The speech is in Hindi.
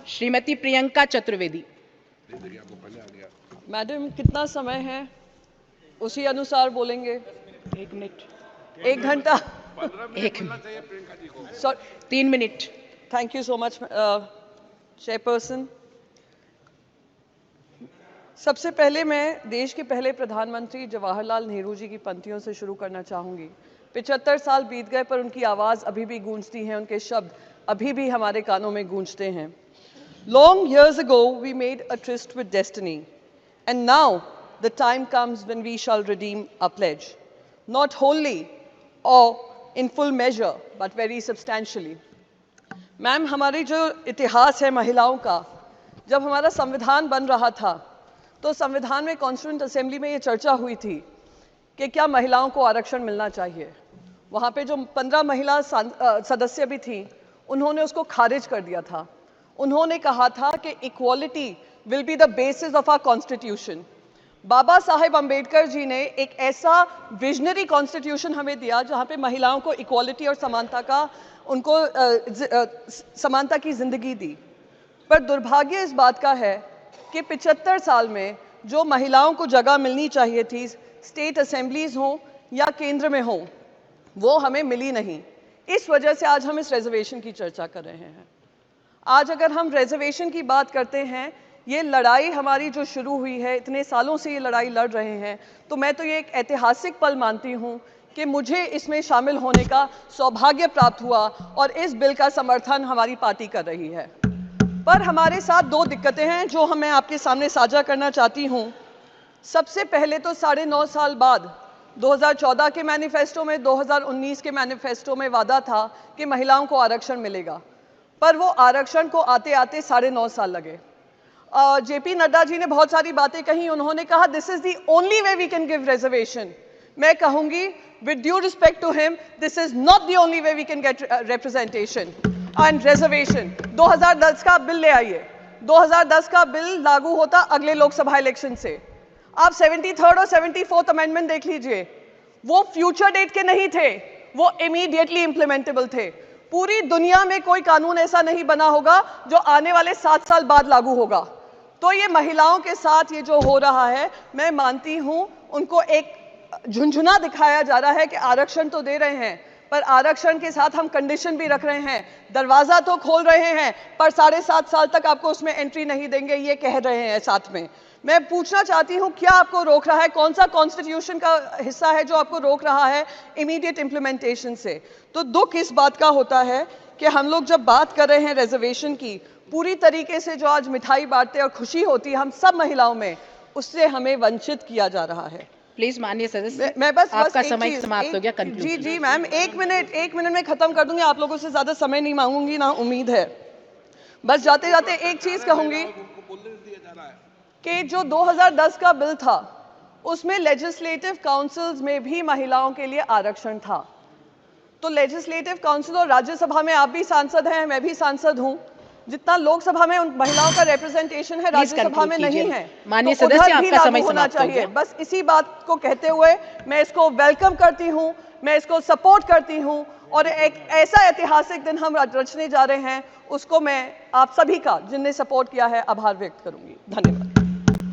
श्रीमती प्रियंका चतुर्वेदी। मैडम, कितना समय है उसी अनुसार बोलेंगे। 1 मिनट। 1 घंटा। 1 minute. 3 minute. Thank you so much chairperson. सबसे पहले मैं देश के पहले प्रधानमंत्री जवाहरलाल नेहरू जी की पंक्तियों से शुरू करना चाहूँगी। 75 साल बीत गए पर उनकी आवाज़ अभी भी गूंजती है, उनके शब्द अभी भी हमारे कानों में गूंजते हैं। Long years ago we made a tryst with destiny, and now the time comes when we shall redeem our pledge, not wholly or in full measure but very substantially. Ma'am, हमारी जो इतिहास है महिलाओं का, जब हमारा संविधान बन रहा था तो संविधान में कॉन्स्टिट्यूएंट असेंबली में ये चर्चा हुई थी कि क्या महिलाओं को आरक्षण मिलना चाहिए। वहाँ पे जो 15 महिला सदस्य भी थी, उन्होंने उसको खारिज कर दिया था। उन्होंने कहा था कि equality will be the basis of our constitution. Baba Saheb Ambedkar ji ने एक ऐसा विजनरी कॉन्स्टिट्यूशन हमें दिया जहाँ पे महिलाओं को इक्वालिटी और समानता का उनको समानता की जिंदगी दी। पर दुर्भाग्य इस बात का है कि 75 साल में जो महिलाओं को जगह मिलनी चाहिए थी, स्टेट असेंबलीज हों या केंद्र में हों, वो हमें मिली नहीं। इस वजह से आज हम इस रिजर्वेशन की चर्चा कर रहे हैं। आज अगर हम रिजर्वेशन की बात करते हैं, ये लड़ाई हमारी जो शुरू हुई है, इतने सालों से ये लड़ाई लड़ रहे हैं, तो मैं तो ये एक ऐतिहासिक पल मानती हूँ कि मुझे इसमें शामिल होने का सौभाग्य प्राप्त हुआ और इस बिल का समर्थन हमारी पार्टी कर रही है। पर हमारे साथ 2 दिक्कतें हैं जो मैं आपके सामने साझा करना चाहती हूँ। सबसे पहले तो 9.5 साल बाद 2014 के मैनिफेस्टो में, 2019 के मैनिफेस्टो में वादा था कि महिलाओं को आरक्षण मिलेगा, पर वो आरक्षण को आते आते 9.5 साल लगे। जेपी नड्डा जी ने बहुत सारी बातें कही। उन्होंने कहा this is the only way we can give reservation. मैं कहूंगी with due respect to him, this is not the only way we can get representation and reservation. 2010 का बिल ले आइए। 2010 का बिल लागू होता अगले लोकसभा इलेक्शन से। आप 73rd और 74th अमेंडमेंट देख लीजिए, वो फ्यूचर डेट के नहीं थे, वो इमीडिएटली इंप्लीमेंटेबल थे। पूरी दुनिया में कोई कानून ऐसा नहीं बना होगा जो आने वाले 7 साल बाद लागू होगा। तो ये महिलाओं के साथ ये जो हो रहा है, मैं मानती हूं उनको एक झुंझुना दिखाया जा रहा है कि आरक्षण तो दे रहे हैं, पर आरक्षण के साथ हम कंडीशन भी रख रहे हैं। दरवाजा तो खोल रहे हैं, पर 7.5 साल तक आपको उसमें एंट्री नहीं देंगे, ये कह रहे हैं साथ में। मैं पूछना चाहती हूं, क्या आपको रोक रहा है? कौन सा कॉन्स्टिट्यूशन का हिस्सा है जो आपको रोक रहा है इमीडिएट इंप्लीमेंटेशन से? तो दुख इस बात का होता है कि हम लोग जब बात कर रहे हैं रिजर्वेशन की, पूरी तरीके से जो आज मिठाई बांटते और खुशी होती है हम सब महिलाओं में, उससे हमें वंचित किया जा रहा है। प्लीज माननीय सदस्य, मैं बस आपका समय समाप्त हो गया। जी जी मैम, 1 मिनट में खत्म कर दूंगी। आप लोगों से ज्यादा समय नहीं मांगूंगी, ना उम्मीद है। बस जाते जाते एक चीज कहूंगी कि जो 2010 का बिल था, उसमें लेजिस्लेटिव काउंसिल्स में भी महिलाओं के लिए आरक्षण था। तो लेजिस्लेटिव काउंसिल और राज्यसभा में आप भी सांसद हैं, मैं भी सांसद हूं। जितना लोकसभा में उन महिलाओं का रिप्रेजेंटेशन है, राज्यसभा में नहीं है। माननीय तो सदस्य, उधर भी आपका समय लागू होना समाप्त हो चाहिए। गया। बस इसी बात को कहते हुए मैं इसको वेलकम करती हूं, मैं इसको सपोर्ट करती हूं, और एक ऐसा ऐतिहासिक दिन हम रचने जा रहे हैं, उसको मैं आप सभी का, जिनने सपोर्ट किया है, आभार व्यक्त करूंगी। धन्यवाद।